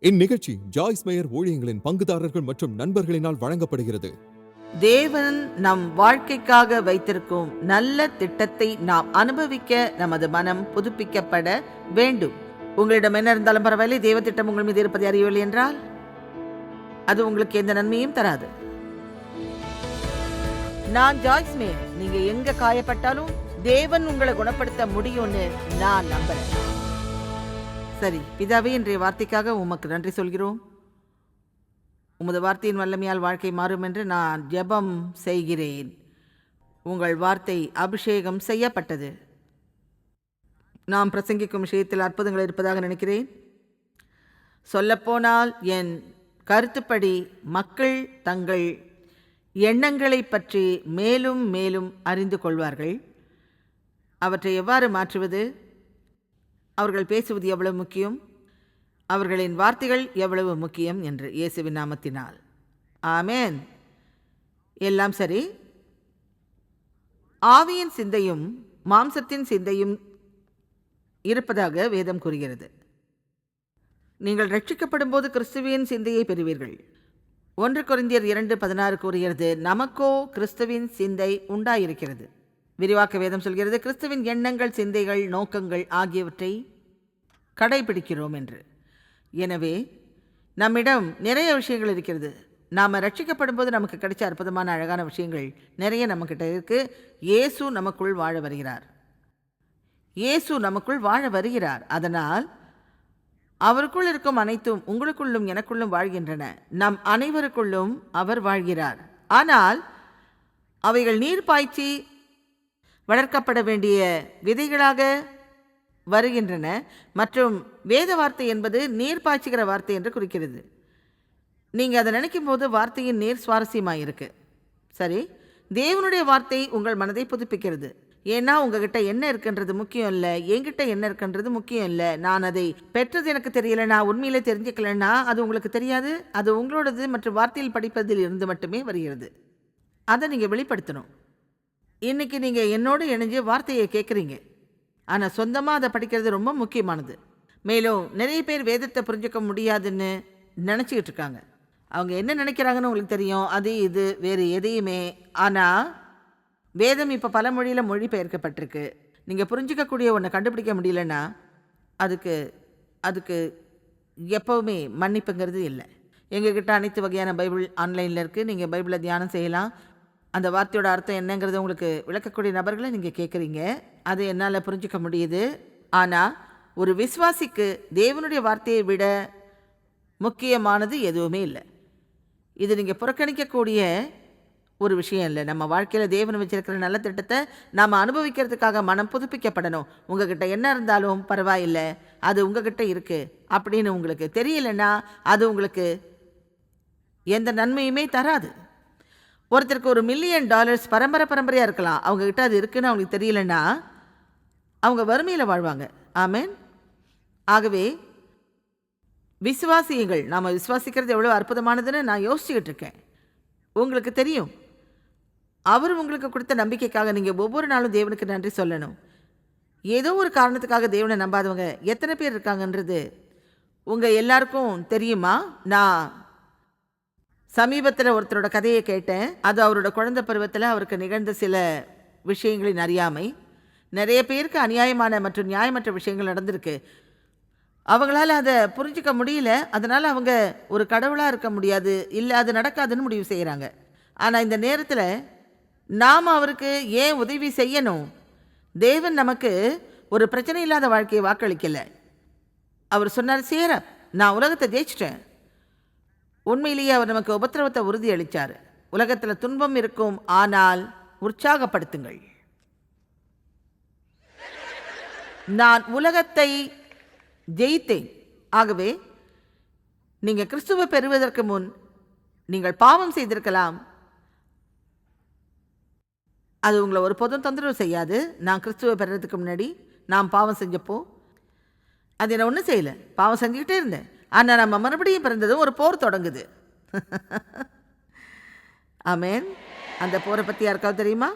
இந்நிகழ்ச்சி Joyce mayor ஊழியங்களின் பங்குதாரர்கள் மற்றும் நண்பர்களினால் வழங்கப்படுகிறது. தேவன் நம் வாழ்க்கைக்காக வைத்திருக்கும் நல்ல திட்டத்தை நாம் அனுபவிக்க நமது மனம் புதுப்பிக்கப்பட வேண்டும். உங்களிடம் என்ன இருந்தாலும் பரவாயில்லை, தேவ திட்டம் உங்கள் மீது இருப்பதை அறியவில்லை என்றால் அது உங்களுக்கு எந்த நன்மையும் தராது. நான் ஜாய்ஸ் மேயர். நீங்க எங்க காயப்பட்டாலும் தேவன் உங்களை குணப்படுத்த முடியும்னு நான் நம்புறேன். சரி பிதாவே, இன்றைய வார்த்தைக்காக உமக்கு நன்றி சொல்கிறோம். உமது வார்த்தையின் வல்லமையால் வாழ்க்கை மாறும் என்று நான் ஜெபம் செய்கிறேன். உங்கள் வார்த்தை அபிஷேகம் செய்யப்பட்டது. நாம் பிரசங்கிக்கும் விஷயத்தில் அற்புதங்கள் இருப்பதாக நினைக்கிறேன். சொல்லப்போனால் என் கருத்துப்படி மக்கள் தங்கள் எண்ணங்களை பற்றி மேலும் மேலும் அறிந்து கொள்வார்கள். அவற்றை எவ்வாறு மாற்றுவது, அவர்கள் பேசுவது எவ்வளவு முக்கியம், அவர்களின் வார்த்தைகள் எவ்வளவு முக்கியம் என்று இயேசுவின் நாமத்தினால் ஆமேன். எல்லாம் சரி. ஆவியின் சிந்தையும் மாம்சத்தின் சிந்தையும் இருப்பதாக வேதம் கூறுகிறது. நீங்கள் ரட்சிக்கப்படும் போது கிறிஸ்துவின் சிந்தையை பெறுவீர்கள். 1 கொரிந்தியர் 2:16 கூறுகிறது, நமக்கோ கிறிஸ்துவின் சிந்தை உண்டாயிருக்கிறது. விரிவாக்க வேதம் சொல்கிறது, கிறிஸ்துவின் எண்ணங்கள், சிந்தைகள், நோக்கங்கள் ஆகியவற்றை கடைபிடிக்கிறோம் என்று. எனவே நம்மிடம் நிறைய விஷயங்கள் இருக்கிறது. நாம் ரட்சிக்கப்படும் போது நமக்கு கிடைச்ச அற்புதமான அழகான விஷயங்கள் நிறைய நம்மக்கிட்ட இருக்கு. இயேசு நமக்குள் வாழ வருகிறார். இயேசு நமக்குள் வாழ வருகிறார். அதனால் அவருக்குள் இருக்கும் அனைத்தும் உங்களுக்குள்ளும் எனக்குள்ளும் வாழ்கின்றன. நம் அனைவருக்குள்ளும் அவர் வாழ்கிறார். ஆனால் அவைகள் நீர் பாய்ச்சி வளர்க்கப்பட வேண்டிய விதைகளாக வருகின்றன. மற்றும் வேத வார்த்தை என்பது நீர் பாய்ச்சுகிற வார்த்தை என்று குறிக்கிறது. நீங்கள் அதை நினைக்கும் போது வார்த்தையின் நீர் சுவாரஸ்யமாக இருக்கு. சரி, தேவனுடைய வார்த்தை உங்கள் மனதை புதுப்பிக்கிறது. ஏன்னா உங்ககிட்ட என்ன இருக்குன்றது முக்கியம் இல்லை, என்கிட்ட என்ன இருக்குன்றது முக்கியம் இல்லை. நான் அதை பெற்றது எனக்கு தெரியலை, நான் உண்மையிலே தெரிஞ்சுக்கலைன்னா அது உங்களுக்கு தெரியாது. அது உங்களோடது மற்றும் வார்த்தையில் படிப்பதில் இருந்து மட்டுமே வருகிறது. அதை நீங்கள் வெளிப்படுத்தணும். இன்றைக்கி நீங்கள் என்னோடு இணைஞ்சு வார்த்தையை கேட்குறீங்க, ஆனால் சொந்தமாக அதை படிக்கிறது ரொம்ப முக்கியமானது. மேலும் நிறைய பேர் வேதத்தை புரிஞ்சுக்க முடியாதுன்னு நினச்சிக்கிட்டு இருக்காங்க. அவங்க என்ன நினைக்கிறாங்கன்னு உங்களுக்கு தெரியும், அது இது வேறு எதையுமே. ஆனால் வேதம் இப்போ பல மொழியில் மொழிபெயர்க்கப்பட்டிருக்கு. நீங்கள் புரிஞ்சிக்கக்கூடிய ஒன்றை கண்டுபிடிக்க முடியலன்னா அதுக்கு எப்போவுமே மன்னிப்புங்கிறது இல்லை. எங்ககிட்ட அனைத்து வகையான பைபிள் ஆன்லைனில் இருக்குது. நீங்கள் பைபிளை தியானம் செய்யலாம். அந்த வார்த்தையோட அர்த்தம் என்னங்கிறது உங்களுக்கு விளக்கக்கூடிய நபர்களை நீங்கள் கேட்குறீங்க. அதை என்னால் புரிஞ்சிக்க முடியுது. ஆனால் ஒரு விசுவாசிக்கு தேவனுடைய வார்த்தையை விட முக்கியமானது எதுவுமே இல்லை. இது நீங்கள் புறக்கணிக்கக்கூடிய ஒரு விஷயம் இல்லை. நம்ம வாழ்க்கையில் தேவன் வச்சிருக்கிற நல்ல திட்டத்தை நாம் அனுபவிக்கிறதுக்காக மனம் புதுப்பிக்கப்படணும். உங்ககிட்ட என்ன இருந்தாலும் பரவாயில்லை, அது உங்ககிட்ட இருக்குது அப்படின்னு உங்களுக்கு தெரியலைன்னா அது உங்களுக்கு எந்த நன்மையுமே தராது. ஒருத்தருக்கு $1 மில்லியன் பரம்பரையாக இருக்கலாம். அவங்கக்கிட்ட அது இருக்குன்னு அவங்களுக்கு தெரியலன்னா அவங்க வறுமையில் வாழ்வாங்க. ஆமேன். ஆகவே விசுவாசியுங்கள். நாம் விசுவாசிக்கிறது எவ்வளோ அற்புதமானதுன்னு நான் யோசிச்சுக்கிட்டு இருக்கேன். உங்களுக்கு தெரியும், அவர் உங்களுக்கு கொடுத்த நம்பிக்கைக்காக நீங்கள் ஒவ்வொரு நாளும் தேவனுக்கு நன்றி சொல்லணும். ஏதோ ஒரு காரணத்துக்காக தேவனை நம்பாதவங்க எத்தனை பேர் இருக்காங்கன்றது உங்கள் எல்லாருக்கும் தெரியுமா? நான் சமீபத்தில் ஒருத்தரோட கதையை கேட்டேன். அது அவரோட குழந்தை பருவத்தில் அவருக்கு நிகழ்ந்த சில விஷயங்களின் அறியாமை. நிறைய பேருக்கு அநியாயமான மற்றும் நியாயமற்ற விஷயங்கள் நடந்திருக்கு. அவங்களால அதை புரிஞ்சிக்க முடியல. அதனால் அவங்க ஒரு கடவுளாக இருக்க முடியாது, இல்லை அது நடக்காதுன்னு முடிவு செய்கிறாங்க. ஆனால் இந்த நேரத்தில் நாம் அவருக்கு ஏன் உதவி செய்யணும்? தேவன் நமக்கு ஒரு பிரச்சனை இல்லாத வாழ்க்கையை வாக்களிக்கலை. அவர் சொன்னார், சேர நான் உலகத்தை ஜெயிச்சிட்டேன். உண்மையிலேயே அவர் நமக்கு உபத்திரவத்தை உறுதி அளித்தார். உலகத்தில் துன்பம் இருக்கும், ஆனால் உற்சாகப்படுத்துங்கள். நான் உலகத்தை ஜெயித்தேன். ஆகவே நீங்கள் கிறிஸ்துவை பெறுவதற்கு முன் நீங்கள் பாவம் செய்திருக்கலாம். அது உங்களை ஒரு பொதும் தொந்தரவு செய்யாது. நான் கிறிஸ்துவை பெறுறதுக்கு முன்னாடி நான் பாவம் செஞ்சப்போ அது என்ன ஒன்றும் செய்யலை, பாவம் செஞ்சுக்கிட்டே இருந்தேன். ஆனால் நம்ம மறுபடியும் பிறந்ததும் ஒரு போர் தொடங்குது. ஆமேன். அந்த போரை பற்றி யாருக்காவது தெரியுமா?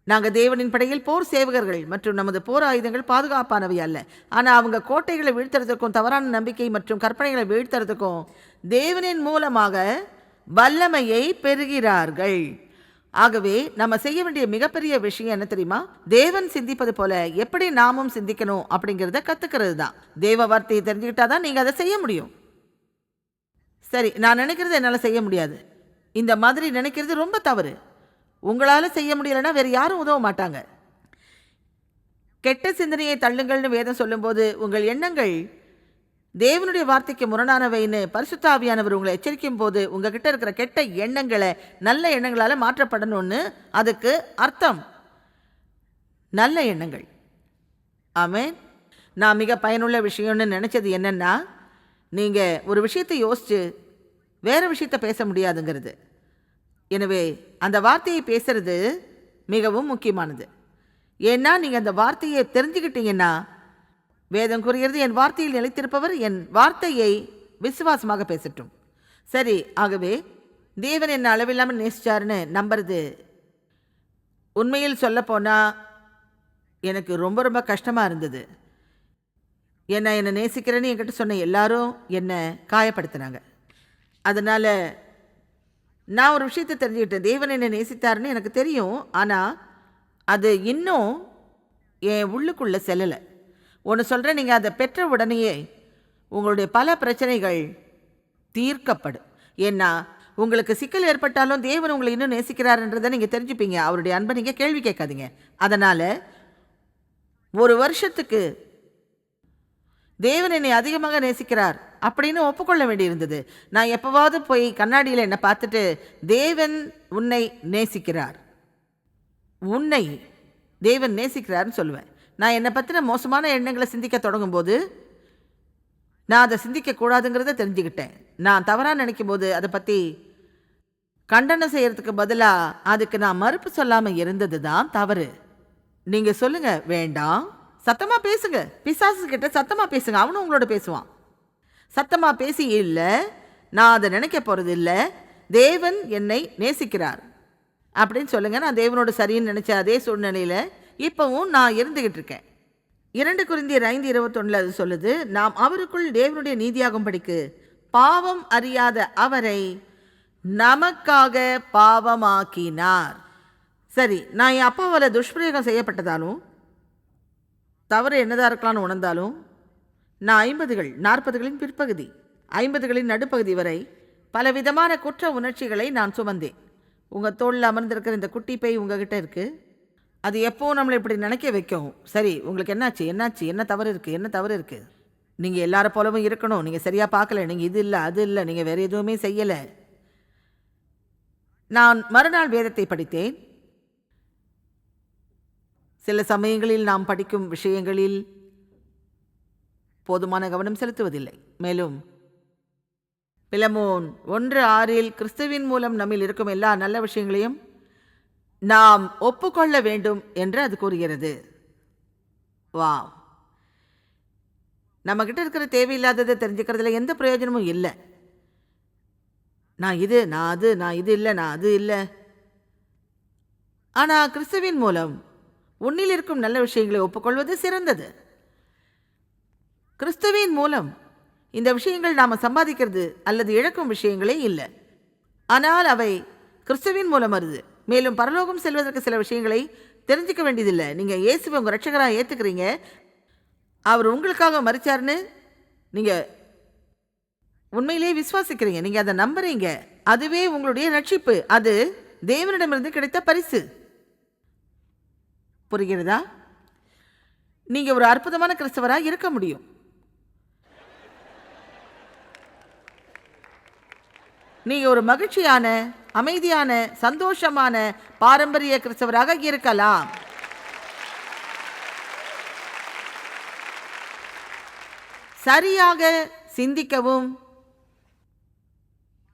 நாங்கள் தேவனின் படையில் போர் சேவகர்கள் மற்றும் நமது போர் ஆயுதங்கள் பாதுகாப்பானவை அல்ல. ஆனால் அவங்க கோட்டைகளை வீழ்த்துறதுக்கும் தவறான நம்பிக்கை மற்றும் கற்பனைகளை வீழ்த்துறதுக்கும் தேவனின் மூலமாக வல்லமையை பெறுகிறார்கள். ஆகவே நம்ம செய்ய வேண்டிய மிகப்பெரிய விஷயம் என்ன தெரியுமா? தேவன் சிந்திப்பது போல எப்படி நாமும் சிந்திக்கணும் அப்படிங்கிறத கத்துக்கிறது தான். தேவ வார்த்தையை தெரிஞ்சுக்கிட்டாதான் நீங்க அதை செய்ய முடியும். சரி, நான் நினைக்கிறது என்னால் செய்ய முடியாது, இந்த மாதிரி நினைக்கிறது ரொம்ப தவறு. உங்களால் செய்ய முடியலைன்னா வேறு யாரும் உதவ மாட்டாங்க. கெட்ட சிந்தனையை தள்ளுங்கள்னு வேதம் சொல்லும்போது உங்கள் எண்ணங்கள் தேவனுடைய வார்த்தைக்கு முரணானவைன்னு பரிசுத்த ஆவியானவர் உங்களை எச்சரிக்கும் போது உங்ககிட்ட இருக்கிற கெட்ட எண்ணங்களை நல்ல எண்ணங்களால் மாற்றப்படணும்னு அதுக்கு அர்த்தம். நல்ல எண்ணங்கள். ஆமென். நான் மிக பயனுள்ள விஷயம்னு நினச்சது என்னன்னா, நீங்கள் ஒரு விஷயத்தை யோசித்து வேறு விஷயத்த பேச முடியாதுங்கிறது. எனவே அந்த வார்த்தையை பேசுறது மிகவும் முக்கியமானது. ஏன்னா நீங்கள் அந்த வார்த்தையை தெரிஞ்சுக்கிட்டீங்கன்னா, வேதம் கூறுகிறது, என் வார்த்தையில் நிலைத்திருப்பவர் என் வார்த்தையை விசுவாசமாக பேசட்டும். சரி, ஆகவே தேவன் என்ன அளவில்லாமல் நேசிச்சாருன்னு நம்புறது உண்மையில் சொல்லப்போனால் எனக்கு ரொம்ப ரொம்ப கஷ்டமாக இருந்தது. என்னை நேசிக்கிறேன்னு என்கிட்ட சொன்ன எல்லாரும் என்னை காயப்படுத்தினாங்க. அதனால் நான் ஒரு விஷயத்தை தெரிஞ்சுக்கிட்டேன். தேவன் என்னை நேசித்தாருன்னு எனக்கு தெரியும், ஆனால் அது இன்னும் என் உள்ளுக்குள்ளே செல்லலை. ஒன்று சொல்கிறேன், நீங்கள் அதை பெற்ற உடனேயே உங்களுடைய பல பிரச்சனைகள் தீர்க்கப்படும். ஏன்னா உங்களுக்கு சிக்கல் ஏற்பட்டாலும் தேவன் உங்களை இன்னும் நேசிக்கிறாருன்றதை நீங்கள் தெரிஞ்சுப்பீங்க. அவருடைய அன்பை நீங்கள் கேள்வி கேட்காதீங்க. அதனால் ஒரு வருஷத்துக்கு தேவன் என்னை அதிகமாக நேசிக்கிறார் அப்படின்னு ஒப்புக்கொள்ள வேண்டியிருந்தது. நான் எப்போவாவது போய் கண்ணாடியில் என்னை பார்த்துட்டு, தேவன் உன்னை நேசிக்கிறார், உன்னை தேவன் நேசிக்கிறார்னு சொல்லுவேன். நான் என்னை பற்றின மோசமான எண்ணங்களை சிந்திக்க தொடங்கும் போது நான் அதை சிந்திக்கக்கூடாதுங்கிறத தெரிஞ்சுக்கிட்டேன். நான் தவறாக நினைக்கும் போது அதை பற்றி கண்டனம் செய்யறதுக்கு பதிலாக அதுக்கு நான் மறுப்பு சொல்லாமல் இருந்தது தான் தவறு. நீங்கள் சொல்லுங்கள், வேண்டாம், சத்தமாக பேசுங்க. பிசாசு கிட்ட சத்தமாக பேசுங்க, அவனும் உங்களோட பேசுவான். சத்தமாக பேசி, இல்லை நான் அதை நினைக்க போகிறது இல்லை, தேவன் என்னை நேசிக்கிறார் அப்படின்னு சொல்லுங்கள். நான் தேவனோட சரின்னு நினச்ச அதே சூழ்நிலையில் இப்போவும் நான் இருந்துகிட்டு இருக்கேன். 2 கொரிந்தியர் 5:21 அது சொல்லுது, நாம் அவருக்குள் தேவனுடைய நீதியாகும்படிக்கு பாவம் அறியாத அவரை நமக்காக பாவமாக்கினார். சரி, நான் என் அப்பாவால் துஷ்பிரயோகம் செய்யப்பட்டதாலும் தவறு என்னதாக இருக்கலாம்னு உணர்ந்தாலும், நான் 50கள் 40களின் பிற்பகுதி 50களின் நடுப்பகுதி வரை பலவிதமான குற்ற உணர்ச்சிகளை நான் சுமந்தேன். உங்கள் தோளில் அமர்ந்திருக்கிற இந்த குட்டி பை உங்ககிட்ட இருக்குது. அது எப்போவும் நம்மளை இப்படி நினைக்க வைக்கும். சரி, உங்களுக்கு என்னாச்சு, என்னாச்சு, என்ன தவறு இருக்குது, என்ன தவறு இருக்குது, நீங்கள் எல்லார போலவும் இருக்கணும், நீங்கள் சரியாக பார்க்கல, நீங்கள் இது இல்லை அது இல்லை, நீங்கள் வேறு எதுவுமே செய்யலை. நான் மறுநாள் வேதத்தை படித்தேன். சில சமயங்களில் நாம் படிக்கும் விஷயங்களில் போதுமான கவனம் செலுத்துவதில்லை. மேலும் பிலமோன் 1:6 கிறிஸ்துவின் மூலம் நம்மில் இருக்கும் எல்லா நல்ல விஷயங்களையும் நாம் ஒப்புக்கொள்ள வேண்டும் என்று அது கூறுகிறது. வா, நம்மக்கிட்ட இருக்கிற தேவையில்லாததை தெரிஞ்சுக்கிறதுல எந்த பிரயோஜனமும் இல்லை. நான் இது, நான் அது, நான் இது இல்லை, நான் அது இல்லை. ஆனால் கிறிஸ்துவின் மூலம் உன்னில் இருக்கும் நல்ல விஷயங்களை ஒப்புக்கொள்வது சிறந்தது. கிறிஸ்துவின் மூலம் இந்த விஷயங்கள் நாம் சம்பாதிக்கிறது அல்லது இழக்கும் விஷயங்களே இல்லை, ஆனால் அவை கிறிஸ்துவின் மூலம் வருது. மேலும் பரலோகம் செல்வதற்கு சில விஷயங்களை தெரிஞ்சுக்க வேண்டியதில்லை. நீங்கள் இயேசுவை உங்கள் ரட்சகராக ஏற்றுக்கிறீங்க, அவர் உங்களுக்காக மரிச்சார்னு நீங்கள் உண்மையிலேயே விசுவாசிக்கிறீங்க, நீங்கள் அதை நம்புறீங்க. அதுவே உங்களுடைய ரட்சிப்பு. அது தேவனிடமிருந்து கிடைத்த பரிசு. புரிகிறதா? நீங்கள் ஒரு அற்புதமான கிறிஸ்தவராக இருக்க முடியும். நீங்கள் ஒரு மகிழ்ச்சியான, அமைதியான, சந்தோஷமான பாரம்பரிய கிறிஸ்தவராக இருக்கலாம். சரியாக சிந்திக்கவும்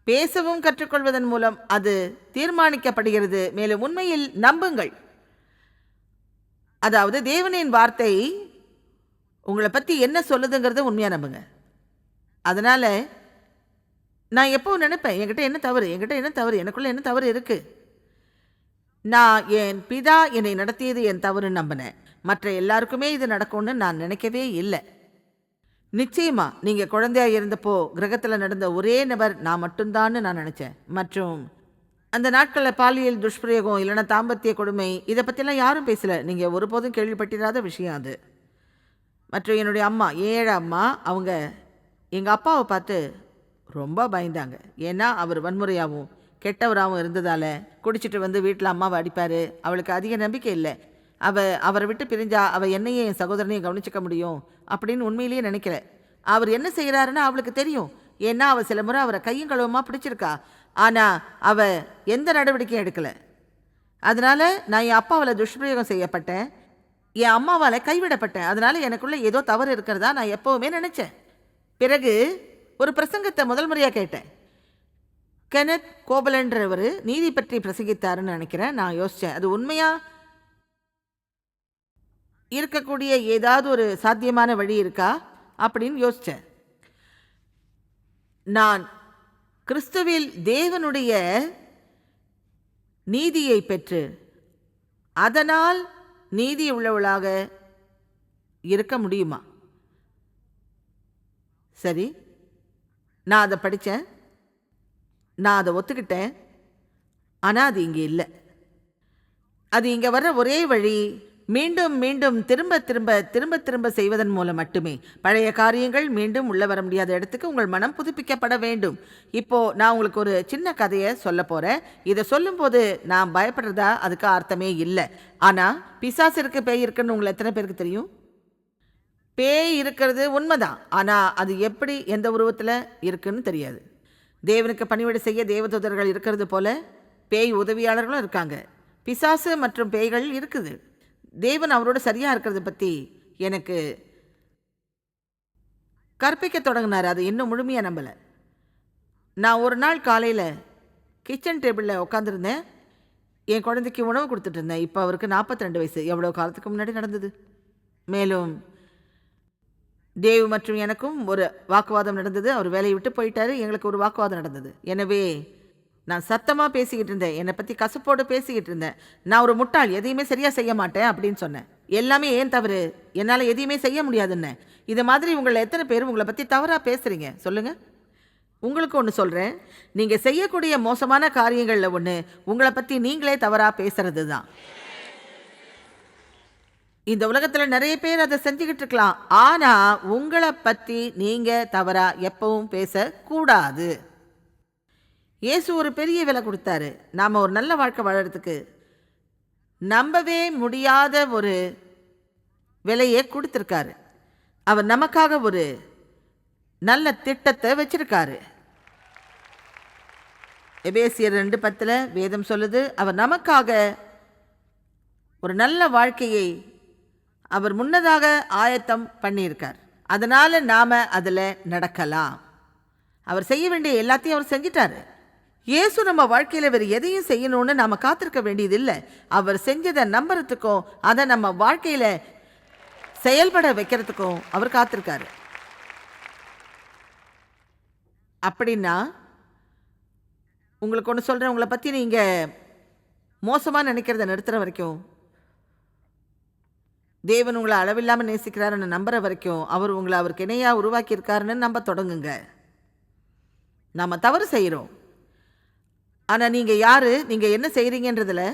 பேசவும் கற்றுக்கொள்வதன் மூலம் அது தீர்மானிக்கப்படுகிறது. மேலும் உண்மையில் நம்புங்கள். அதாவது தேவனின் வார்த்தை உங்களை பற்றி என்ன சொல்லுதுங்கிறத உண்மையாக நம்புங்க. அதனால் நான் எப்போவும் நினைப்பேன், என்கிட்ட என்ன தவறு, என்கிட்ட என்ன தவறு, எனக்குள்ளே என்ன தவறு இருக்குது. நான் என் பிதா என்னை நடத்தியது என் தவறுன்னு நம்பினேன். மற்ற எல்லாருக்குமே இது நடக்கும்னு நான் நினைக்கவே இல்லை. நிச்சயமா நீங்க குழந்தையா இருந்தப்போ கிரகத்தில் நடந்த ஒரே நபர் நான் மட்டும்தான்னு நான் நினைச்சேன். மற்றும் அந்த நாட்களில் பாலியல் துஷ்பிரயோகம் இல்லைன்னா தாம்பத்திய கொடுமை இதை பற்றிலாம் யாரும் பேசல. நீங்கள் ஒருபோதும் கேள்விப்பட்டிராத விஷயம் அது. மற்றும் என்னுடைய அம்மா, ஏழை அம்மா, அவங்க எங்கள் அப்பாவை பார்த்து ரொம்ப பயந்தாங்க. ஏன்னா அவர் வன்முறையாகவும் கெட்டவராகவும் இருந்ததால் குடிச்சிட்டு வந்து வீட்டில் அம்மாவை அடிப்பார். அவளுக்கு அதிக நம்பிக்கை இல்லை. அவரை விட்டு பிரிஞ்சா அவள் என்னையும் என் சகோதரனையும் கவனிச்சிக்க முடியும் அப்படின்னு உண்மையிலேயே நினைக்கல. அவர் என்ன செய்கிறாருன்னு அவளுக்கு தெரியும். ஏன்னா அவள் சில முறை அவரை கையும் கழுவமாக பிடிச்சிருக்கா. ஆனால் அவள் எந்த நடவடிக்கையும் எடுக்கலை. அதனால் நான் என் அப்பாவால் துஷ்பிரயோகம் செய்யப்பட்டேன், என் அம்மாவால் கைவிடப்பட்டேன். அதனால் எனக்குள்ளே ஏதோ தவறு இருக்கிறதா நான் எப்போவுமே நினச்சேன். பிறகு ஒரு பிரசங்கத்தை முதல் முறையாக கேட்டேன். கெனத் கோபலன்றவர் நீதி பற்றி பிரசங்கித்தாருன்னு நினைக்கிறேன். நான் யோசித்தேன், அது உண்மையாக இருக்கக்கூடிய ஏதாவது ஒரு சாத்தியமான வழி இருக்கா அப்படின்னு யோசித்தேன். நான் கிறிஸ்துவில் தேவனுடைய நீதியை பெற்று அதனால் நீதி உள்ளவளாக இருக்க முடியுமா? சரி, நான் அதை படித்தேன், நான் அதை ஒத்துக்கிட்டேன். ஆனால் அது இங்கே இல்லை. அது இங்கே வர்ற ஒரே வழி மீண்டும் மீண்டும் திரும்ப திரும்ப திரும்ப திரும்ப செய்வதன் மூலம் மட்டுமே. பழைய காரியங்கள் மீண்டும் உள்ள வர முடியாத இடத்துக்கு உங்கள் மனம் புதுப்பிக்கப்பட வேண்டும். இப்போது நான் உங்களுக்கு ஒரு சின்ன கதையை சொல்ல போகிறேன். இதை சொல்லும்போது நான் பயப்படுறதா அதுக்கு அர்த்தமே இல்லை. ஆனால் பிசாசு இருக்கு, பேய் இருக்குன்னு உங்களை எத்தனை பேருக்கு தெரியும்? பேய் இருக்கிறது உண்மைதான், ஆனால் அது எப்படி எந்த உருவத்தில் இருக்குன்னு தெரியாது. தேவனுக்கு பணிவிடை செய்ய தேவதூதர்கள் இருக்கிறது போல பேய் உதவியாளர்களும் இருக்காங்க. பிசாசு மற்றும் பேய்கள் இருக்குது. தேவன் அவரோட சரியாக இருக்கிறத பற்றி எனக்கு கற்பிக்க தொடங்கினார். அது இன்னும் முழுமையாக நம்பலை. நான் ஒரு நாள் காலையில் கிச்சன் டேபிளில் உட்காந்துருந்தேன். என் குழந்தைக்கு உணவு கொடுத்துட்டு இருந்தேன். இப்போ அவருக்கு 42 வயசு. எவ்வளோ காலத்துக்கு முன்னாடி நடந்தது. மேலும் தேவ் மற்றும் எனக்கும் ஒரு வாக்குவாதம் நடந்தது. அவர் வேலையை விட்டு போயிட்டாரு. எங்களுக்கு ஒரு வாக்குவாதம் நடந்தது. எனவே நான் சத்தமாக பேசிக்கிட்டு இருந்தேன். என்னை பற்றி கசப்போடு பேசிக்கிட்டு இருந்தேன். நான் ஒரு முட்டாள், எதையுமே சரியாக செய்ய மாட்டேன் அப்படின்னு சொன்னேன். எல்லாமே ஏன் தவறு, என்னால் எதையுமே செய்ய முடியாதுன்னு. இது மாதிரி உங்களை எத்தனை பேர் உங்களை பற்றி தவறாக பேசுகிறீங்க சொல்லுங்கள்? உங்களுக்கு ஒன்று சொல்கிறேன், நீங்கள் செய்யக்கூடிய மோசமான காரியங்களில் ஒன்று உங்களை பற்றி நீங்களே தவறாக பேசுறது தான். இந்த உலகத்தில் நிறைய பேர் அதை செஞ்சுக்கிட்டு இருக்கலாம். ஆனால் உங்களை பற்றி நீங்கள் தவறாக எப்பவும் பேசக்கூடாது. இயேசு ஒரு பெரிய விலை கொடுத்தாரு. நாம் ஒரு நல்ல வாழ்க்கை வாழறதுக்கு நம்பவே முடியாத ஒரு விலையை கொடுத்துருக்காரு. அவர் நமக்காக ஒரு நல்ல திட்டத்தை வச்சிருக்காரு. எபேசியர் 2:10 வேதம் சொல்லுது, அவர் நமக்காக ஒரு நல்ல வாழ்க்கையை அவர் முன்னதாக ஆயத்தம் பண்ணியிருக்கார். அதனால் நாம் அதில் நடக்கலாம். அவர் செய்ய வேண்டிய எல்லாத்தையும் அவர் செஞ்சிட்டாரு. இயேசு நம்ம வாழ்க்கையில் வேறு எதையும் செய்யணும்னு நாம் காத்திருக்க வேண்டியதில்லை. அவர் செஞ்சதை நம்புறதுக்கும் அதை நம்ம வாழ்க்கையில் செயல்பட வைக்கிறதுக்கும் அவர் காத்திருக்காரு. அப்படின்னா உங்களுக்கு ஒன்று சொல்கிறேன், உங்களை பற்றி நீங்கள் மோசமாக நினைக்கிறத நிறுத்துகிற வரைக்கும், தேவன் உங்களை அளவில்லாமல் நேசிக்கிறாருன்னு நம்புகிற வரைக்கும், அவர் உங்களை அவருக்கு இணையாக உருவாக்கியிருக்காருன்னு நம்ப தொடங்குங்க. நாம் தவறு செய்கிறோம், ஆனால் நீங்கள் யார், நீங்கள் என்ன செய்கிறீங்கன்றதில்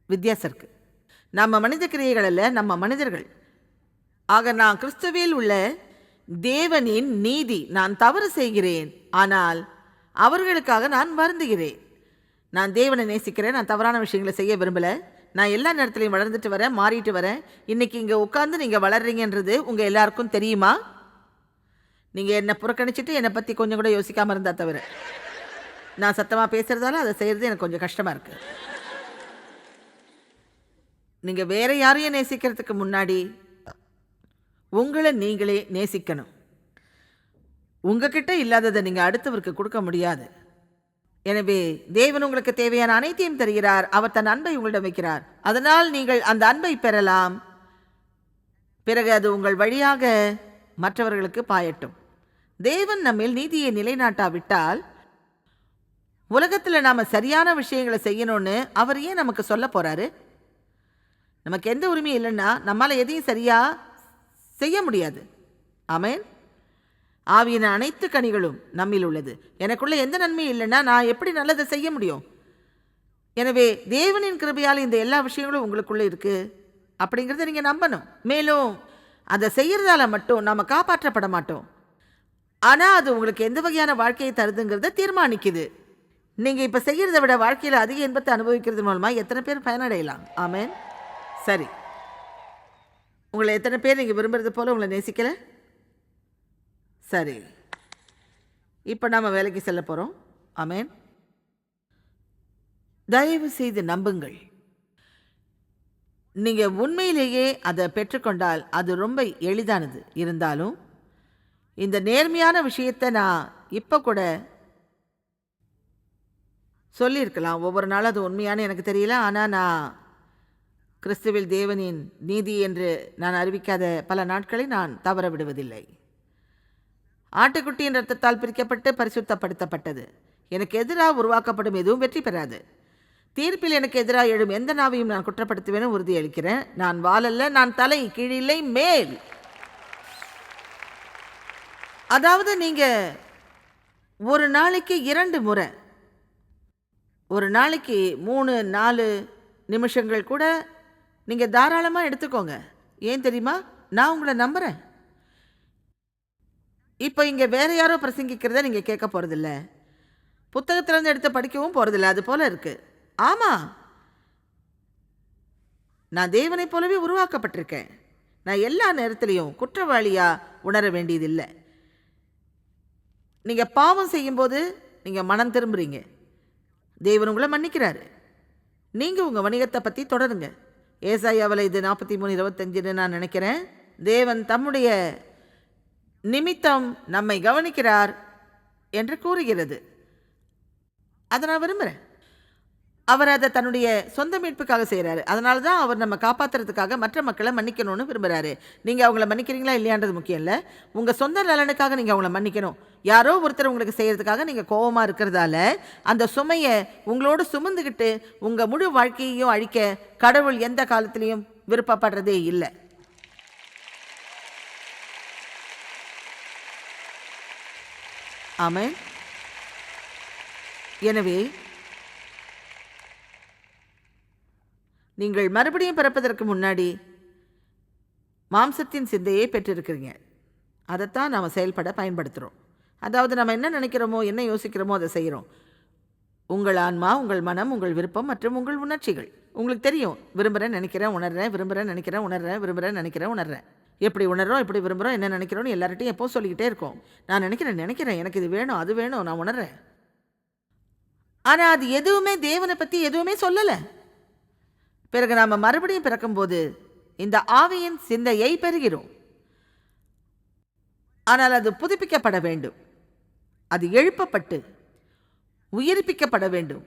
வித்தியாசம் இருக்குது. நம்ம மனித கிரியைகள் அல்ல, நம்ம மனிதர்கள். ஆக நான் கிறிஸ்துவில் உள்ள தேவனின் நீதி. நான் தவறு செய்கிறேன், ஆனால் அவர்களுக்காக நான் வருந்துகிறேன். நான் தேவனை நேசிக்கிறேன். நான் தவறான விஷயங்களை செய்ய விரும்பலை. நான் எல்லா நேரத்துலையும் வளர்ந்துட்டு வரேன், மாறிட்டு வரேன். இன்றைக்கி இங்கே உட்காந்து நீங்கள் வளர்றீங்கன்றது உங்கள் எல்லாருக்கும் தெரியுமா? நீங்கள் என்னை புறக்கணிச்சிட்டு என்னை பற்றி கொஞ்சம் கூட யோசிக்காமல் இருந்தால் தவிர. நான் சத்தமாக பேசுகிறதால அதை செய்கிறது எனக்கு கொஞ்சம் கஷ்டமாக இருக்குது. நீங்கள் வேறு யாரையும் நேசிக்கிறதுக்கு முன்னாடி உங்களை நீங்களே நேசிக்கணும். உங்ககிட்ட இல்லாததை நீங்கள் அடுத்தவருக்கு கொடுக்க முடியாது. எனவே தேவன் உங்களுக்கு தேவையான அனைத்தையும் தருகிறார். அவர் தன் அன்பை உங்களிடம் வைக்கிறார். அதனால் நீங்கள் அந்த அன்பை பெறலாம். பிறகு அது உங்கள் வழியாக மற்றவர்களுக்கு பாயட்டும். தேவன் நம்மில் நீதியை நிலைநாட்டாவிட்டால் உலகத்தில் நாம் சரியான விஷயங்களை செய்யணும்னு அவர் ஏன் நமக்கு சொல்ல போகிறாரு? நமக்கு எந்த உரிமையும் இல்லைன்னா நம்மால் எதையும் சரியாக செய்ய முடியாது. ஆமென். ஆவியின் அனைத்து கனிகளும் நம்மில் உள்ளது. எனக்குள்ள எந்த நன்மையும் இல்லைன்னா நான் எப்படி நல்லதை செய்ய முடியும்? எனவே தேவனின் கிருபையால் இந்த எல்லா விஷயங்களும் உங்களுக்குள்ளே இருக்குது அப்படிங்கிறத நீங்கள் நம்பணும். மேலும் அதை செய்கிறதால மட்டும் நாம் காப்பாற்றப்பட மாட்டோம். ஆனால் அது உங்களுக்கு எந்த வகையான வாழ்க்கையை தருதுங்கிறத தீர்மானிக்குது. நீங்கள் இப்போ செய்கிறத விட வாழ்க்கையில் அதிக இன்பத்தை அனுபவிக்கிறது மூலமாக எத்தனை பேர் பயனடையலாம்? ஆமென். சரி, உங்களை எத்தனை பேர் நீங்கள் விரும்புறது போல் உங்களை நேசிக்கல? சரி, இப்போ நாம் வேலைக்கு செல்ல போகிறோம். ஆமென். தயவு செய்து நம்புங்கள். நீங்கள் உண்மையிலேயே அதை பெற்றுக்கொண்டால் அது ரொம்ப எளிதானது. இருந்தாலும் இந்த நேர்மையான விஷயத்தை நான் இப்போ கூட சொல்லியிருக்கலாம். ஒவ்வொரு நாளும் அது உண்மையான எனக்கு தெரியல. ஆனால் நான் கிறிஸ்துவில் தேவனின் நீதி என்று நான் அறிவிக்காத பல நாட்களை நான் தவற விடுவதில்லை. ஆட்டுக்குட்டியின் இரத்தத்தால் பிரிக்கப்பட்டு பரிசுத்தப்படுத்தப்பட்டது. எனக்கு எதிராக உருவாக்கப்படும் எதுவும் வெற்றி பெறாது. தீர்ப்பில் எனக்கு எதிராக எழும் எந்த நாவையும் நான் குற்றப்படுத்துவேன்னு உறுதியளிக்கிறேன். நான் வாலல்ல, நான் தலை, கீழில்லை, மேல். அதாவது நீங்கள் ஒரு நாளைக்கு 2 முறை, ஒரு நாளைக்கு 3-4 நிமிஷங்கள் கூட நீங்கள் தாராளமாக எடுத்துக்கோங்க. ஏன் தெரியுமா? நான் உங்களை நம்புகிறேன். இப்போ இங்கே வேற யாரோ பிரசங்கிக்கிறத நீங்கள் கேட்க போகிறதில்ல, புத்தகத்திலேருந்து எடுத்து படிக்கவும் போகிறதில்ல. அது போல இருக்குது. ஆமாம், நான் தேவனைப் போலவே உருவாக்கப்பட்டிருக்கேன். நான் எல்லா நேரத்திலையும் குற்றவாளியாக உணர வேண்டியதில்லை. நீங்கள் பாவம் செய்யும்போது நீங்கள் மனம் திரும்புகிறீங்க, தேவன் உங்களை மன்னிக்கிறாரு. நீங்கள் உங்கள் வணிகத்தை பற்றி தொடருங்க. ஏசாயாவில் இது 43:25ன்னு நான் நினைக்கிறேன். தேவன் தம்முடைய நிமித்தம் நம்மை கவனிக்கிறார் என்று கூறுகிறது. அதை நான் விரும்புகிறேன். அவர் அதை தன்னுடைய சொந்த மீட்புக்காக செய்கிறாரு. அதனால தான் அவர் நம்ம காப்பாற்றுறதுக்காக மற்ற மக்களை மன்னிக்கணும்னு விரும்புகிறாரு. நீங்கள் அவங்கள மன்னிக்கிறீங்களா இல்லையான்றது முக்கியம் இல்லை. உங்கள் சொந்த நலனுக்காக நீங்கள் அவங்கள மன்னிக்கணும். யாரோ ஒருத்தர் உங்களுக்கு செய்கிறதுக்காக நீங்கள் கோபமாக இருக்கிறதால அந்த சுமையை உங்களோடு சுமந்துக்கிட்டு உங்கள் முழு வாழ்க்கையையும் அழிக்க கடவுள் எந்த காலத்திலையும் விருப்பப்படுறதே இல்லை. ஆமென். எனவே நீங்கள் மறுபடியும் பிறப்பதற்கு முன்னாடி மாம்சத்தின் சிந்தையை பெற்றிருக்கிறீங்க. அதைத்தான் நாம் செயல்பட பயன்படுத்துகிறோம். அதாவது நம்ம என்ன நினைக்கிறோமோ, என்ன யோசிக்கிறோமோ அதை செய்கிறோம். உங்கள் ஆன்மா, உங்கள் மனம், உங்கள் விருப்பம் மற்றும் உங்கள் உணர்ச்சிகள். உங்களுக்கு தெரியும், விரும்புகிறேன், நினைக்கிறேன், உணர்றேன், விரும்புகிறேன், நினைக்கிறேன், உணர்றேன், விரும்புகிறேன், நினைக்கிறேன், உணர்றேன். எப்படி உணர்றோம், எப்படி விரும்புகிறோம், என்ன நினைக்கிறோன்னு எல்லார்ட்டையும் எப்போ சொல்லிக்கிட்டே இருக்கோம். நான் நினைக்கிறேன், எனக்கு இது வேணும், அது வேணும், நான் உணர்றேன். ஆனால் அது எதுவுமே தேவனை பற்றி எதுவுமே சொல்லலை. பிறகு நாம் மறுபடியும் பிறக்கும்போது இந்த ஆவியின் சிந்தையை பெறுகிறோம். ஆனால் அது புதுப்பிக்கப்பட வேண்டும், அது எழுப்பப்பட்டு உயிர்ப்பிக்கப்பட வேண்டும்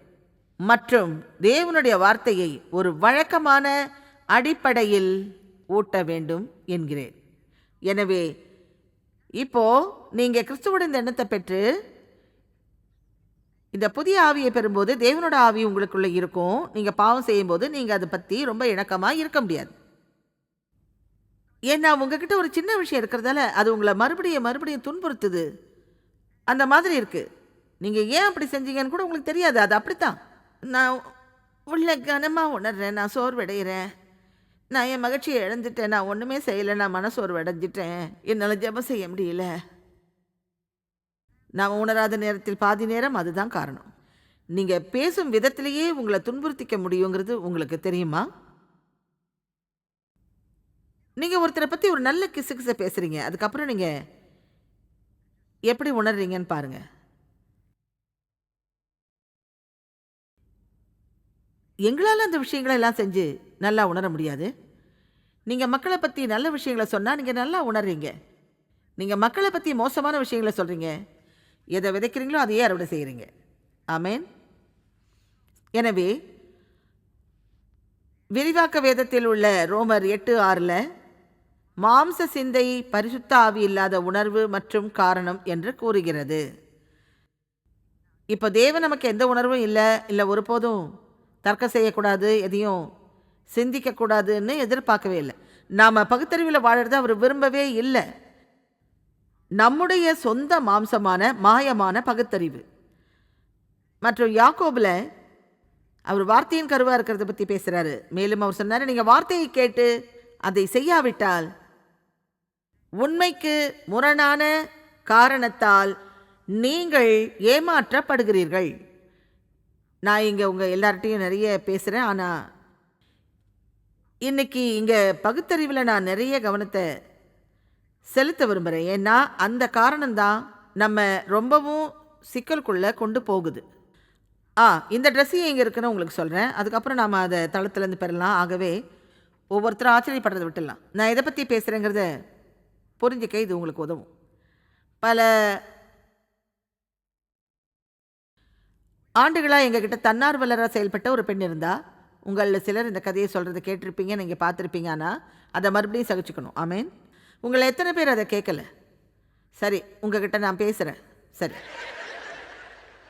மற்றும் தேவனுடைய வார்த்தையை ஒரு வழக்கமான அடிப்படையில் ஊட்ட வேண்டும் என்கிறேன். எனவே இப்போ நீங்கள் கிறிஸ்துவோட இந்த எண்ணத்தை பெற்று இந்த புதிய ஆவியை பெறும்போது தேவனோட ஆவி உங்களுக்குள்ளே இருக்கும். நீங்கள் பாவம் செய்யும்போது நீங்கள் அதை பற்றி ரொம்ப இணக்கமாக இருக்க முடியாது. ஏன்னா உங்ககிட்ட ஒரு சின்ன விஷயம் இருக்கிறதால அது உங்களை மறுபடியும் துன்புறுத்துது. அந்த மாதிரி இருக்குது. நீங்கள் ஏன் அப்படி செஞ்சீங்கன்னு கூட உங்களுக்கு தெரியாது. அது அப்படித்தான். நான் உள்ள கனமாக உணர்றேன், நான் சோர்வடைகிறேன், நான் என் மகிழ்ச்சியை இழந்துட்டேன், நான் ஒன்றுமே செய்யலை, நான் மனசோர்வு அடைஞ்சிட்டேன், என்னால் ஜெபம் செய்ய முடியல. நாம் உணராத நேரத்தில் பாதி நேரம் அதுதான் காரணம். நீங்கள் பேசும் விதத்திலேயே உங்களை துன்புறுத்திக்க முடியுங்கிறது உங்களுக்கு தெரியுமா? நீங்கள் ஒருத்தரை பற்றி ஒரு நல்ல கிசு பேசுகிறீங்க, அதுக்கப்புறம் நீங்கள் எப்படி உணர்றீங்கன்னு பாருங்கள். எங்களால் அந்த விஷயங்களை எல்லாம் செஞ்சு நல்லா உணர முடியாது. நீங்கள் மக்களை பற்றி நல்ல விஷயங்களை சொன்னால் நீங்கள் நல்லா உணர்றீங்க. நீங்கள் மக்களை பற்றி மோசமான விஷயங்களை சொல்கிறீங்க, எதை விதைக்கிறீங்களோ அதையே அறுவடை செய்கிறீங்க. ஆமென். எனவே விரிவாக்க வேதத்தில் உள்ள ரோமர் 8:6 மாம்ச சிந்தை பரிசுத்த ஆவி இல்லாத உணர்வு மற்றும் காரணம் என்று கூறுகிறது. இப்போ தேவன் நமக்கு எந்த உணர்வும் இல்லை ஒருபோதும் தர்க்கம் செய்யக்கூடாது, எதையும் சிந்திக்கக்கூடாதுன்னு எதிர்பார்க்கவே இல்லை. நாம் பகுத்தறிவில் வாழறது அவர் விரும்பவே இல்லை. நம்முடைய சொந்த மாம்சமான மாயமான பகுத்தறிவு. மற்றும் யாக்கோபில் அவர் வார்த்தையின் கருவாக இருக்கிறத பற்றி பேசுகிறாரு. மேலும் அவர் சொன்னார், நீங்கள் வார்த்தையை கேட்டு அதை செய்யாவிட்டால் உண்மைக்கு முரணான காரணத்தால் நீங்கள் ஏமாற்றப்படுகிறீர்கள். நான் இங்கே உங்கள் எல்லார்ட்டையும் நிறைய பேசுகிறேன், ஆனால் இன்னைக்கு இங்கே பகுத்தறிவில் நான் நிறைய கவனத்தை செலுத்த விரும்புகிறேன். ஏன்னா அந்த காரணம்தான் நம்ம ரொம்பவும் சிக்கலுக்குள்ளே கொண்டு போகுது. இந்த ட்ரெஸ்ஸையும் இங்கே இருக்குன்னு உங்களுக்கு சொல்கிறேன், அதுக்கப்புறம் நாம் அதை தளத்துலேருந்து பெறலாம். ஆகவே ஒவ்வொருத்தரும் ஆச்சரியப்படுறதை விட்டுடலாம். நான் எதை பற்றி பேசுகிறேங்கிறத புரிஞ்சிக்க இது உங்களுக்கு உதவும். பல ஆண்டுகளாக எங்ககிட்ட தன்னார்வலராக செயல்பட்ட ஒரு பெண் இருந்தா. உங்களில் சிலர் இந்த கதையை சொல்கிறத கேட்டிருப்பீங்க, நீங்கள் பார்த்துருப்பீங்க. ஆனால் அதை மறுபடியும் சகிச்சுக்கணும். ஆமேன். உங்களை எத்தனை பேர் அதை கேட்கல? சரி, உங்ககிட்ட நான் பேசுகிறேன். சரி,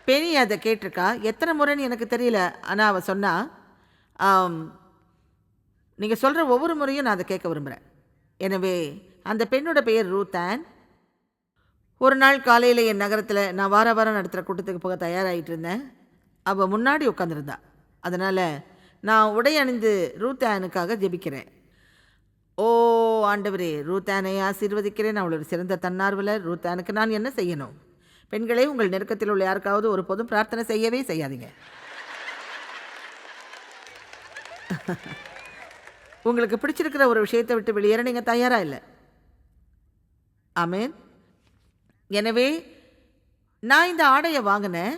பெணி அதை கேட்டிருக்கா. எத்தனை முறைன்னு எனக்கு தெரியல, ஆனால் அவள் சொன்னா, நீங்கள் சொல்கிற ஒவ்வொரு முறையும் நான் அதை கேட்க விரும்புகிறேன். எனவே அந்த பெண்ணோட பெயர் ரூத்-ஆன். ஒரு நாள் காலையில் என் நகரத்தில் நான் வாரம் நடத்துகிற கூட்டத்துக்கு போக தயாராகிட்டு இருந்தேன். அவள் முன்னாடி உட்காந்துருந்தா. அதனால் நான் உடை அணிந்து ரூத்-ஆனுக்காக ஜெபிக்கிறேன். ஓ ஆண்டவரே, ரூத்-ஆனை ஆசீர்வதிக்கிறேன். அவள் ஒரு சிறந்த தன்னார்வலர். ரூத்-ஆனுக்கு நான் என்ன செய்யணும்? பெண்களே, உங்கள் நெருக்கத்தில் உள்ள யாருக்காவது ஒருபோதும் பிரார்த்தனை செய்யவே செய்யாதீங்க. உங்களுக்கு பிடிச்சிருக்கிற ஒரு விஷயத்தை விட்டு வெளியேற நீங்கள் தயாராக இல்லை. ஆமேன். எனவே நான் இந்த ஆடையை வாங்கினேன்.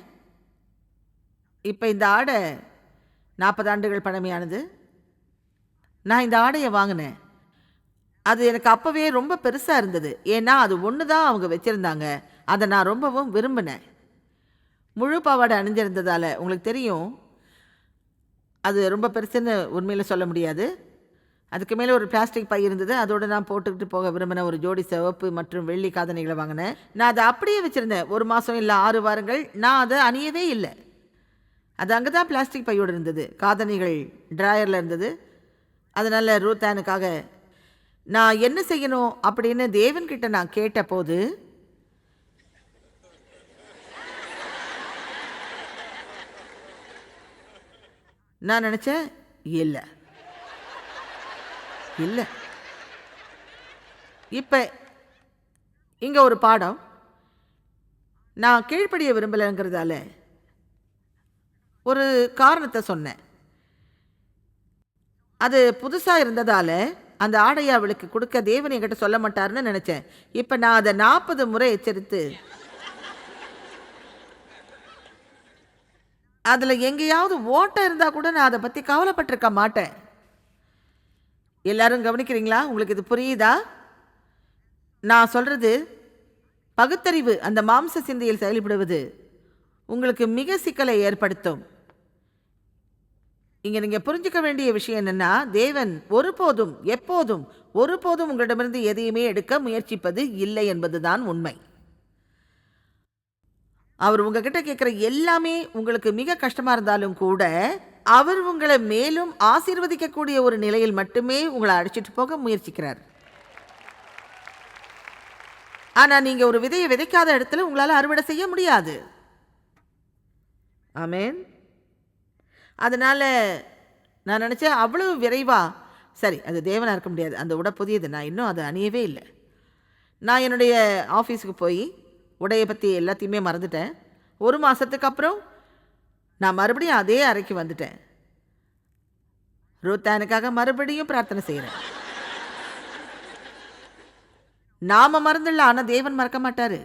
இப்போ இந்த ஆடை 40 ஆண்டுகள் பழமையானது. நான் இந்த ஆடையை வாங்கினேன். அது எனக்கு அப்போவே ரொம்ப பெருசாக இருந்தது. ஏன்னா அது ஒன்று தான் அவங்க வச்சுருந்தாங்க. அதை நான் ரொம்பவும் விரும்பினேன். முழு பாவாடை அணிஞ்சிருந்ததால் உங்களுக்கு தெரியும், அது ரொம்ப பெருசுன்னு உண்மையில் சொல்ல முடியாது. அதுக்கு மேலே ஒரு பிளாஸ்டிக் பை இருந்தது. அதோடு நான் போட்டுக்கிட்டு போக விரும்பின ஒரு ஜோடி சிவப்பு மற்றும் வெள்ளி காதணிகளை வாங்கினேன். நான் அதை அப்படியே வச்சுருந்தேன். 1 மாதம் இல்லை 6 வாரங்கள் நான் அதை அணியவே இல்லை. அது அங்கே தான் பிளாஸ்டிக் பையோடு இருந்தது. காதணிகள் ட்ராயரில் இருந்தது. அதனால் ரூத்-ஆனுக்காக நான் என்ன செய்யணும் அப்படின்னு தேவன்கிட்ட நான் கேட்டபோது, நான் நினச்சேன், இல்லை இல்லை. இப்போ இங்கே ஒரு பாடம். நான் கீழ்ப்படிய விரும்பலைங்கிறதால ஒரு காரணத்தை சொன்னேன். அது புதுசாக இருந்ததால் அந்த ஆடையை அவளுக்கு கொடுக்க தேவன் என்கிட்ட சொல்ல மாட்டாருன்னு நினச்சேன். இப்போ நான் அதை 40 முறை எச்சரித்து அதில் எங்கேயாவது ஓட்டம் இருந்தால் கூட நான் அதை பற்றி கவலைப்பட்டிருக்க மாட்டேன். எல்லாரும் கவனிக்கிறீங்களா? உங்களுக்கு இது புரியுதா? நான் சொல்கிறது பகுத்தறிவு, அந்த மாம்ச சிந்தையில் செயல்படுவது உங்களுக்கு மிக சிக்கலை ஏற்படுத்தும். இங்கே நீங்கள் புரிஞ்சுக்க வேண்டிய விஷயம் என்னென்னா, தேவன் ஒருபோதும் எப்போதும் ஒருபோதும் உங்களிடமிருந்து எதையுமே எடுக்க முயற்சிப்பது இல்லை என்பதுதான் உண்மை. அவர் உங்ககிட்ட கேட்குற எல்லாமே உங்களுக்கு மிக கஷ்டமாக இருந்தாலும் கூட அவர் உங்களை மேலும் ஆசீர்வதிக்கக்கூடிய ஒரு நிலையில் மட்டுமே உங்களை அழைச்சிட்டு போக முயற்சிக்கிறார். ஆனால் நீங்கள் ஒரு விதையை விதைக்காத இடத்துல உங்களால் அறுவடை செய்ய முடியாது. ஆமேன். அதனால் நான் நினச்சேன், அவ்வளவு விரைவாக சரி, அது தேவனாக இருக்க முடியாது. அந்த உடை புதியது, நான் இன்னும் அதை அணியவே இல்லை. நான் என்னுடைய ஆஃபீஸுக்கு போய் உடையை பற்றி எல்லாத்தையுமே மறந்துட்டேன். 1 மாதத்துக்கு அப்புறம் நான் மறுபடியும் அதே அறைக்கு வந்துட்டேன். ரூத்-ஆனுக்காக மறுபடியும் பிரார்த்தனை செய்கிறேன். நாம மறந்துடலாம், ஆனால் தேவன் மறக்க மாட்டார்.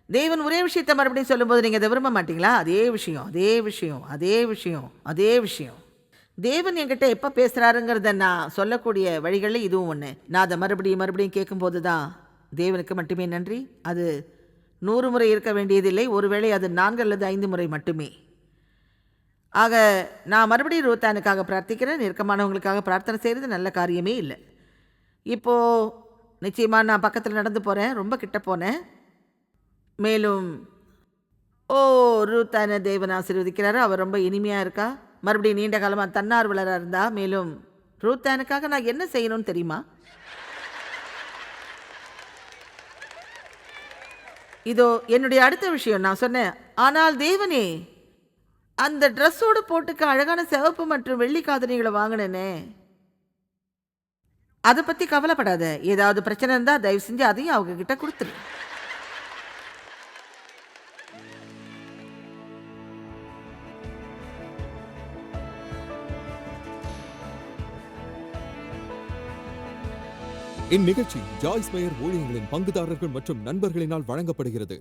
தேவன் ஒரே விஷயத்தை மறுபடியும் சொல்லும்போது நீங்கள் அதை விரும்ப மாட்டீங்களா? அதே விஷயம் அதே விஷயம் அதே விஷயம் அதே விஷயம். தேவன் என்கிட்ட எப்போ பேசுகிறாருங்கிறத நான் சொல்லக்கூடிய வழிகளில் இதுவும் ஒன்று. நான் அதை மறுபடியும் கேட்கும்போது தான் தேவனுக்கு மட்டுமே நன்றி. அது 100 முறை இருக்க வேண்டியதில்லை. ஒருவேளை அது 4 அல்லது 5 முறை மட்டுமே. ஆக நான் மறுபடியும் ரூத்-ஆனுக்காக பிரார்த்திக்கிறேன். நெருக்கமானவங்களுக்காக பிரார்த்தனை செய்கிறது நல்ல காரியமே இல்லை. இப்போது நிச்சயமாக நான் பக்கத்தில் நடந்து போகிறேன், ரொம்ப கிட்ட போனேன். மேலும் ஓ, ரூத்தான தேவன் ஆசீர்வதிக்கிறாரு. அவர் ரொம்ப இனிமையா இருக்கா. மறுபடியும் நீண்ட காலமா தன்னார்வலரா இருந்தா. மேலும் ரூத்தானுக்காக நான் என்ன செய்யணும்னு தெரியுமா? இதோ என்னுடைய அடுத்த விஷயம். நான் சொன்னேன், ஆனால் தேவனே, அந்த ட்ரெஸ்ஸோட போட்டுக்க அழகான சிவப்பு மற்றும் வெள்ளி காதணிகளை வாங்கினேனே, அதை பத்தி கவலைப்படாத. ஏதாவது பிரச்சனை இருந்தா தயவு செஞ்சு அதையும் அவங்க கிட்ட கொடுத்துரு. இந்நிகழ்ச்சி ஜாய்ஸ் மேயர் ஊழியங்களின் பங்குதாரர்கள் மற்றும் நண்பர்களினால் வழங்கப்படுகிறது.